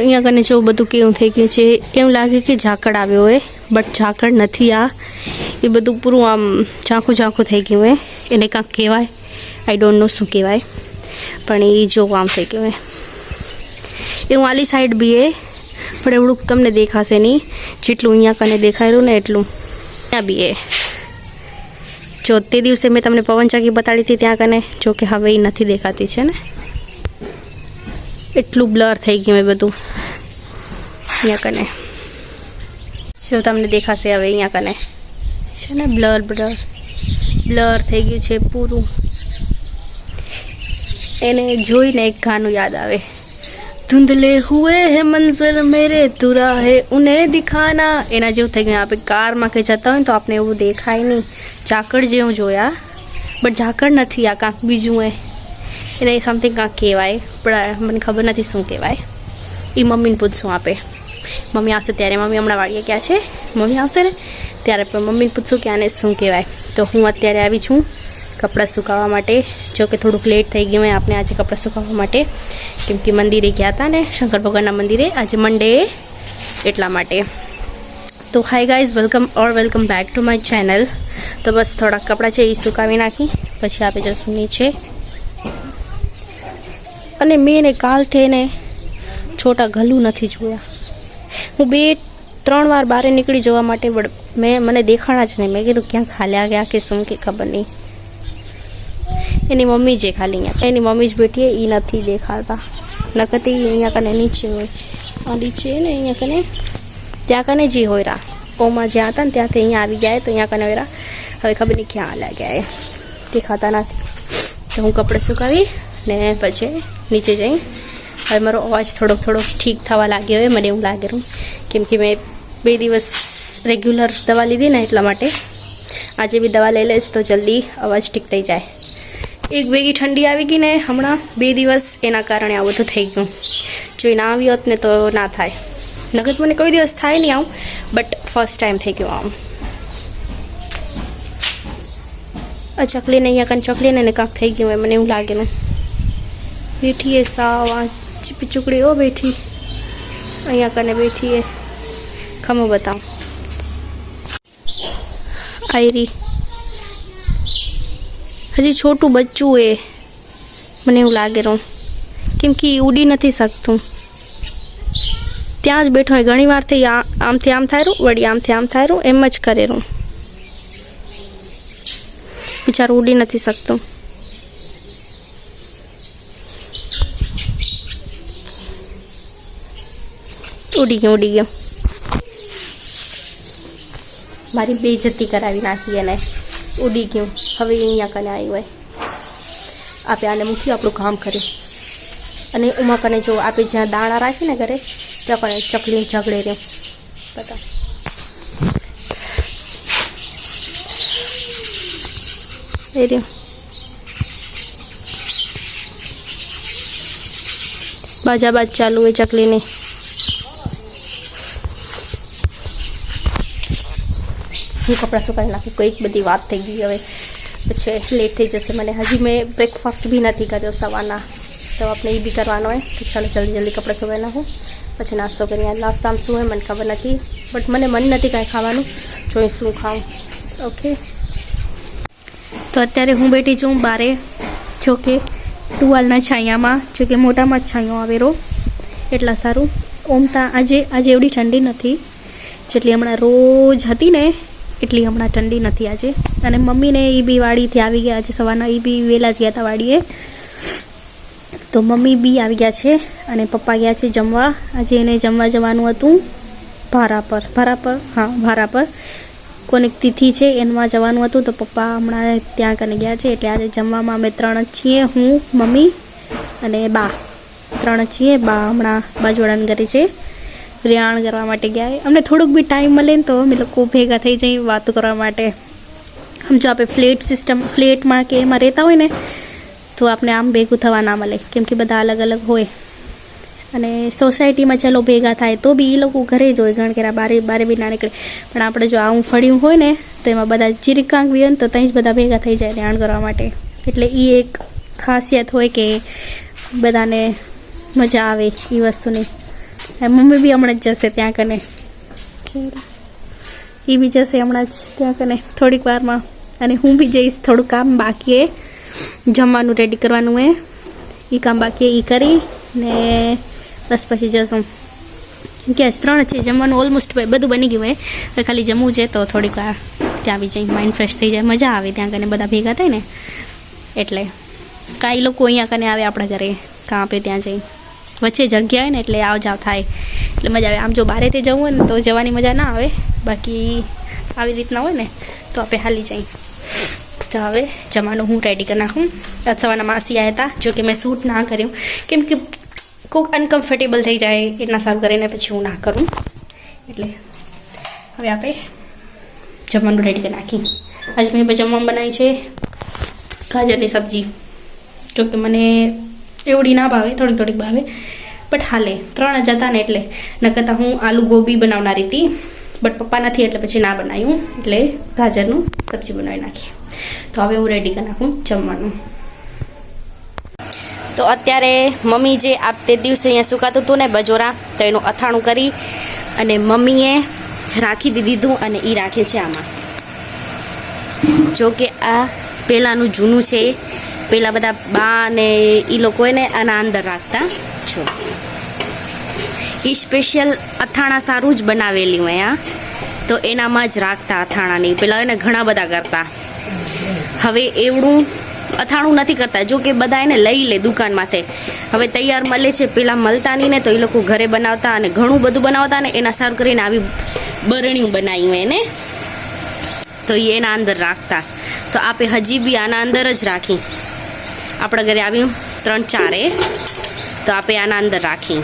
અહીંયા કને જો બધું કેવું થઈ ગયું છે, એમ લાગે કે ઝાકળ આવ્યો હોય, બટ ઝાકળ નથી. આ એ બધું પૂરું આમ ઝાંખું ઝાંખું થઈ ગયું હોય. એને કાંક કહેવાય, આઈ ડોન્ટ નો શું કહેવાય, પણ એ જો આમ થઈ ગયું હોય. એવું આલી સાઈડ બી એ, પણ એવડું તમને દેખાશે નહીં જેટલું અહીંયા કને દેખાયેલું ને એટલું ત્યાં બી એ. જો તે દિવસે મેં તમને પવનચક્કી બતાડી હતી ત્યાં કને, જો કે હવે એ નથી દેખાતી છે ને, એટલું બ્લર થઈ ગયું એ બધું અહીંયા કને. જો તમને દેખાશે હવે અહીંયા કને છે ને, બ્લર થઈ ગયું છે પૂરું. એને જોઈને એક ગાનું યાદ આવે, ધૂંધલે હુએ હે મંઝર મેરે તુરા હે ઉन्हें દિખાના. એના જેવું થઈ ગયું. આપણે કારમાં કે જતા હોય તો આપણે એવું દેખાય નહીં, ઝાકળ જેવું જોયા, બટ ઝાકળ નથી, આ કાંક બીજું હોય. એને સમથિંગ કાંક કહેવાય, પણ મને ખબર નથી શું કહેવાય. એ મમ્મીને પૂછશું આપે, મમ્મી આવશે ત્યારે. મમ્મી હમણાં વાડીએ ક્યાં છે, મમ્મી આવશે ને ત્યારે પણ મમ્મીને પૂછશું કે આને શું કહેવાય. તો હું અત્યારે આવી છું કપડાં સુકાવવા માટે. જો કે થોડુંક લેટ થઈ ગયું હોય આપણે આજે કપડાં સુકાવવા માટે, કેમ કે મંદિરે ગયા હતા ને, શંકર ભગવાનના મંદિરે, આજે મંડે એટલા માટે. તો hi guys, welcome back to my channel. તો બસ થોડાક કપડાં છે એ સુકાવી નાખી, પછી આપણે જશું નીચે. અને મેં ને કાલથી એને છોટા ગલું નથી જોયા. હું 2-3 વાર બહાર નીકળી જવા માટે મને દેખાણા જ નહીં. મેં કીધું ક્યાં ખાલ્યા ગયા કે શું કે ખબર નહીં. એની મમ્મી જે ખાલી અહીંયા, એની મમ્મી જ બેઠી એ નથી દેખાતા. નકતી અહીંયા કને નીચે હોય, આ નીચે ને અહીંયા કને ત્યાં કને જે હોય રા ઓમાં જ્યાં હતા ને ત્યાંથી અહીંયા આવી ગયા, તો અહીંયા કને હોય. હવે ખબર નહીં ક્યાં હાલ્યા ગયા એ દેખાતા નથી. તો હું કપડે સુકાવી ને પછી નીચે જઈ. હવે મારો અવાજ થોડોક ઠીક થવા લાગ્યો હોય મને એવું લાગેલું, કેમ કે મેં 2 દિવસ રેગ્યુલર દવા લીધી ને એટલા માટે. આજે બી દવા લઈ લઈશ તો જલ્દી અવાજ ઠીક થઈ જાય. એક ભેગી ઠંડી આવી ગઈ ને હમણાં 2 દિવસ, એના કારણે આ બધું થઈ ગયું. જો ના આવી હોત ને તો ના થાય. નકર મને કોઈ દિવસ થાય નહીં આવું, બટ ફર્સ્ટ ટાઈમ થઈ ગયું આમ. આ ચકલીને અહીંયા કન ચકલીને ને કાંક થઈ ગયું હોય મને એવું લાગેલું. બેઠી એ સાવ આ ચીપી હો બેઠી, અહીંયા કને બેઠી એ. ખમો બતાવ આયરી, હજી છોટું બચ્ચું એ મને એવું લાગેલું, કેમ કે ઉડી નથી શકતું. ત્યાં જ બેઠો હોય. ઘણી વારથી આમથી આમ થાય રહ્યું, વળી આમથી આમ થાય રહ્યું, એમ જ કરેલું. બિચારું ઉડી નથી શકતું. ઉડી ગયો. મારી બેઇજ્જતી કરાવી નાખી એને. ઉડી ગયું. હવે અહીંયા કને આવ્યું હોય, આપણે આને મૂક્યું, આપણું કામ કર્યું. અને ઉમા કને જો આપણે જ્યાં દાણા રાખીને ઘરે ત્યાં કને ચકલી ઝઘડે રહ્યું. બતા એ રહ્યું. બાજાબાજ ચાલુ હોય ચકલીની. હું કપડાં સુકાવી નાખું. કોઈક બધી વાત થઈ ગઈ, હવે પછી લેટ થઈ જશે મને. હજી મેં બ્રેકફાસ્ટ બી નથી કર્યો સવારના, તો આપણે એ બી કરવાનો હોય. તો ચાલો જલ્દી કપડાં સુકાવી નાખું, પછી નાસ્તો કરીએ. નાસ્તામાં શું હોય મને ખબર નથી, બટ મને મન નથી કાંઈ ખાવાનું, જોઈ શું ખાઉં. ઓકે, તો અત્યારે હું બેઠી છું બારે, જો કે ટુવાલના છાયામાં, જો કે મોટામાં જ છાંયો આવેલો એટલા સારું. ઓમતા આજે એવડી ઠંડી નથી જેટલી હમણાં રોજ હતી ને, એટલી હમણાં ઠંડી નથી આજે. અને મમ્મીને એ બી વાડીથી આવી ગયા આજે સવારના, એ બી વહેલા જ ગયા હતા વાડીએ. તો મમ્મી બી આવી ગયા છે અને પપ્પા ગયા છે જમવા. આજે એને જમવા જવાનું હતું ભારા પર કોઈક તિથિ છે એમાં જવાનું હતું, તો પપ્પા હમણાં ત્યાં કને ગયા છે. એટલે આજે જમવામાં અમે 3 જ છીએ, હું, મમ્મી અને બા. 3 જ છીએ. બા હમણાં બાજુવાળાને ઘરે છે, રેહાણ કરવા માટે ગયા. અમને થોડુંક બી ટાઈમ મળે ને તો અમે લોકો ભેગા થઈ જઈએ વાતો કરવા માટે. સમજો આપણે ફ્લેટમાં કે એમાં રહેતા હોય ને તો આપણે આમ ભેગું થવા ના મળે, કેમ કે બધા અલગ અલગ હોય. અને સોસાયટીમાં ચલો ભેગા થાય તો બી એ લોકો ઘરે જ હોય, ગણકેરા બારે બી ના નીકળે. પણ આપણે જો આવું ફળ્યું હોય ને તો એમાં બધા ચીરીકાંગ બી હોય ને તો ત્યાં જ બધા ભેગા થઈ જાય રેહાણ કરવા માટે. એટલે એ એક ખાસિયત હોય કે બધાને મજા આવે એ વસ્તુની. મમ્મી બી હમણાં જ જશે ત્યાં કને, એ બી જશે હમણાં જ ત્યાં કને થોડીક વારમાં, અને હું બી જઈશ. થોડું કામ બાકી એ, જમવાનું રેડી કરવાનું એ કામ બાકી એ કરી ને બસ પછી જશું. ગેસ 3 છે, જમવાનું ઓલમોસ્ટ બધું બની ગયું હોય, ખાલી જમવું છે. તો થોડીક વાર ત્યાં બી જઈ માઇન્ડ ફ્રેશ થઈ જાય, મજા આવે ત્યાં કને બધા ભેગા થાય ને. એટલે કાંઈ લોકો અહીંયા કને આવે આપણા ઘરે, કાં આપે ત્યાં જઈ વચ્ચે જગ્યા હોય ને એટલે આવ જાવ થાય એટલે મજા આવે. આમ જો બારેથી જવું હોય ને તો જવાની મજા ના આવે, બાકી આવી રીતના હોય ને તો આપણે હાલી જઈએ. તો હવે જમવાનું હું રેડી કરી નાખું. આજ સવારના માસી આવ્યા હતા, જો કે મેં શૂટ ના કર્યું કેમ કે કોઈક અનકમ્ફર્ટેબલ થઈ જાય એટલા સારું કરીને પછી હું ના કરું. એટલે હવે આપણે જમવાનું રેડી કરી નાખી. આજે મેં જમવાનું બનાવ્યું છે ગાજરની સબ્જી. જો કે મને એવડી ના ભાવે, થોડીક ભાવે, બટ હાલે 3 જ હતા ને એટલે. ન કરતાં હું આલુ ગોબી બનાવનારી હતી, બટ પપ્પા નથી એટલે પછી ના બનાવ્યું, એટલે ગાજરનું સબ્જી બનાવી નાખી. તો હવે હું રેડી કરી નાખું જમવાનું. તો અત્યારે મમ્મી જે તે દિવસે અહીંયા સુકાતું હતું ને બજોરા, તો એનું અથાણું કરી અને મમ્મીએ રાખી દીધું, અને એ રાખે છે આમાં. જો કે આ પહેલાંનું જૂનું છે, પહેલાં બધા બા ને એ લોકો એને આના અંદર રાખતા. જો એ સ્પેશિયલ અથાણા સારું જ બનાવેલી હોય આ, તો એનામાં જ રાખતા અથાણાની. પહેલાં એને ઘણા બધા કરતા, હવે એવડું અથાણું નથી કરતા. જો કે બધા એને લઈ લે દુકાનમાંથી, હવે તૈયાર મળે છે. પહેલાં મળતા નહીં ને, તો એ લોકો ઘરે બનાવતા અને ઘણું બધું બનાવતા ને એના સારું કરીને આવી બરણીયું બનાવ્યું એને, તો એ એના અંદર રાખતા. તો આપણે હજી બી આના અંદર જ રાખી. આપણા ઘરે આવ્યું 3-4 તો આપણે આના અંદર રાખી.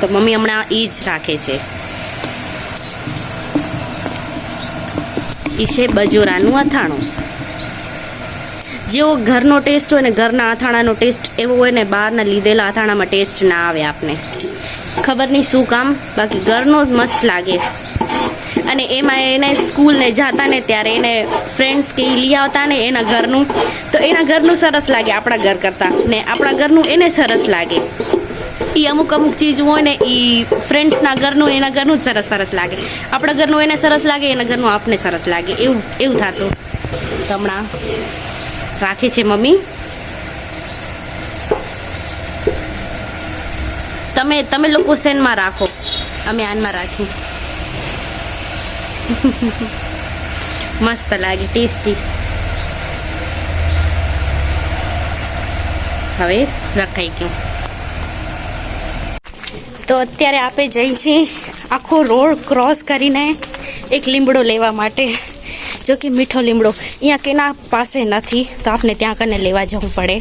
તો મમ્મી હમણાં એ જ રાખે છે. એ છે બજોરાનું અથાણું. જેવો ઘરનો ટેસ્ટ હોય ને, ઘરના અથાણાનો ટેસ્ટ એવો હોય ને, બહારના લીધેલા અથાણામાં ટેસ્ટ ના આવે આપને. ખબર નહીં શું કામ, બાકી ઘરનો જ મસ્ત લાગે. અને એમાં એને સ્કૂલને જતા ને ત્યારે એને ફ્રેન્ડ્સ કે લઈ આવતા ને એના ઘરનું, તો એના ઘરનું સરસ લાગે આપણા ઘર કરતાં, ને આપણા ઘરનું એને સરસ લાગે. એ અમુક ચીજ હોય ને એ ફ્રેન્ડ્સના ઘરનું એના ઘરનું જ સરસ લાગે. આપણા ઘરનું એને સરસ લાગે, એના ઘરનું આપને સરસ લાગે, એવું થતું. તો હમણાં રાખે છે મમ્મી. તમે લોકો શેનમાં રાખો, અમે આનમાં રાખી. મસ્ત લાગે, ટેસ્ટી. હવે રખાઈ ગયું. તો અત્યારે આપણે જઈ છીએ આખો રોડ ક્રોસ કરીને એક લીમડો લેવા માટે. જો કે મીઠો લીમડો અહીંયા કેના પાસે નથી, તો આપણે ત્યાં કને લેવા જવું પડે.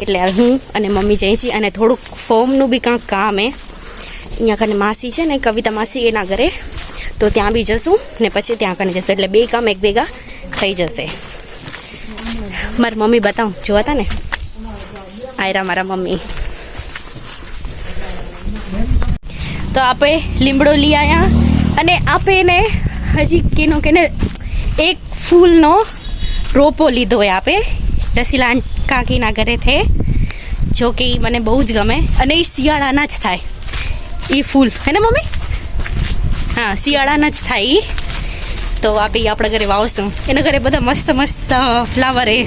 એટલે હું અને મમ્મી જઈએ છીએ, અને થોડુંક ફોર્મનું બી કાંઈક કામ એ અહીંયા કને માસી છે ને, કવિતા માસી, એના ઘરે, તો ત્યાં બી જશું ને પછી ત્યાં કને જશું. એટલે 2 કામ એક ભેગા થઈ જશે. મારી મમ્મી બતાવું, જોવા હતા ને, આયરા મારા મમ્મી. તો આપણે લીમડો લઈ આવ્યા, અને આપણે હજી કેને એક ફૂલનો રોપો લીધો હોય આપણે રસીલા કાકીના ઘરે થે. જો કે મને બહુ જ ગમે, અને એ શિયાળાના જ થાય એ ફૂલ, હે ને મમ્મી? હા, શિયાળાના જ થાય. તો આપણે આપણા ઘરે વાવશું. એના ઘરે બધા મસ્ત ફ્લાવર એ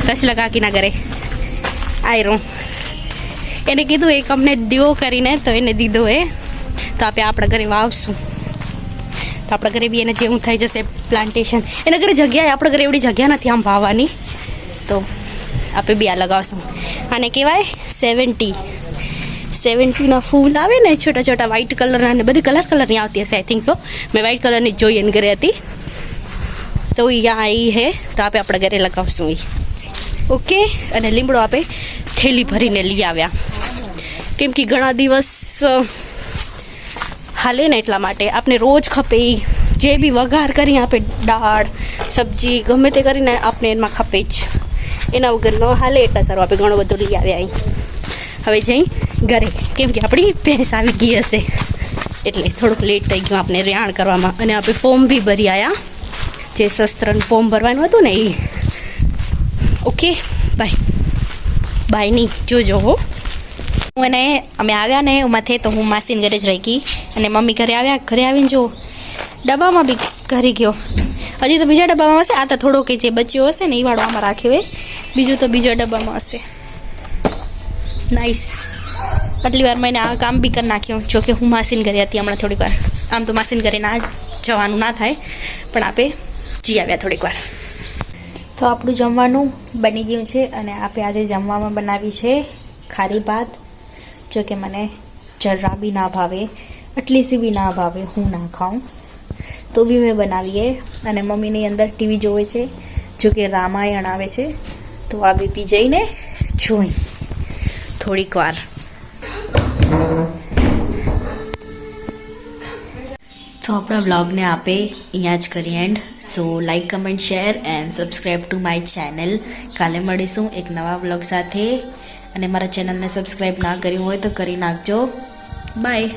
રસીલા કાકીના ઘરે આયરું. એને કીધું એક અમને દીવો કરીને, તો એને દીધો એ. તો આપણે આપણા ઘરે વાવશું, તો આપણા ઘરે બી એને જેવું થઈ જશે પ્લાન્ટેશન. એના ઘરે જગ્યાએ, આપણા ઘરે એવડી જગ્યા નથી આમ વાવવાની, તો આપણે બી આ લગાવશું. આને કહેવાય 70ના ફૂલ આવે ને, છોટા છોટા વ્હાઈટ કલરના, અને બધી કલરની આવતી હશે. આઈ થિંક સો મેં વ્હાઈટ કલરની જોઈ એને ઘરે હતી, તો અહીંયા એ હે. તો આપણે આપણા ઘરે લગાવશું એ. ઓકે. અને લીમડો આપણે થેલી ભરીને લઈ આવ્યા, કેમ કે ઘણા દિવસ હાલે ને, એટલા માટે આપણે રોજ ખપે. જે બી વઘાર કરી આપણે દાળ સબ્જી ગમે તે કરીને આપણે એમાં ખપે જ. એના વગર ન હાલે, એટલા સારું આપણે ઘણું બધું લઈ આવ્યા અહીં. હવે જઈ ઘરે, કેમ કે આપણી ભેંસ આવી ગઈ હશે, એટલે થોડુંક લેટ થઈ ગયું આપણે રેહાણ કરવામાં. અને આપણે ફોર્મ બી ભરી આવ્યા, જે શસ્ત્રનું ફોર્મ ભરવાનું હતું ને એ. ઓકે, બાય નહીં, જોજો હો. હું એને અમે આવ્યા ને એમાંથી તો હું માસીને ઘરે જ રહી ગઈ અને મમ્મી ઘરે આવ્યા. ઘરે આવીને જો ડબ્બામાં બી ઘરી ગયો. હજી તો બીજા ડબ્બામાં હશે. આ તો થોડો કે જે બચ્યો હશે ને એ વાળો આમાં રાખ્યો હોય. બીજું તો બીજા ડબ્બામાં હશે. નાઈસ. આટલી વાર મેં આ કામ બી કરી નાખ્યું. જોકે હું માસીને ઘરે હતી હમણાં થોડીક વાર. આમ તો માસીને ઘરે ના જવાનું ના થાય, પણ આપણે જી આવ્યા થોડીક વાર. તો આપણું જમવાનું બની ગયું છે અને આપણે આજે જમવામાં બનાવી છે ખારી ભાત. જો કે મને જરા બી ના ભાવે, આટલી સી બી ના ભાવે, હું ના ખાઉં તો બી મેં બનાવીએ. અને મમ્મીની અંદર ટીવી જોવે છે. જો કે રામાયણ આવે છે તો આ બી જઈને જોઈ થોડીક વાર. તો આપણા વ્લોગને આપે અહીંયા જ કરી and. So like, comment, share and subscribe two my channel. કાલે મળીશું એક નવા વ્લોગ સાથે. અને મારા ચેનલને સબસ્ક્રાઈબ ના કર્યું હોય તો કરી નાખજો. બાય.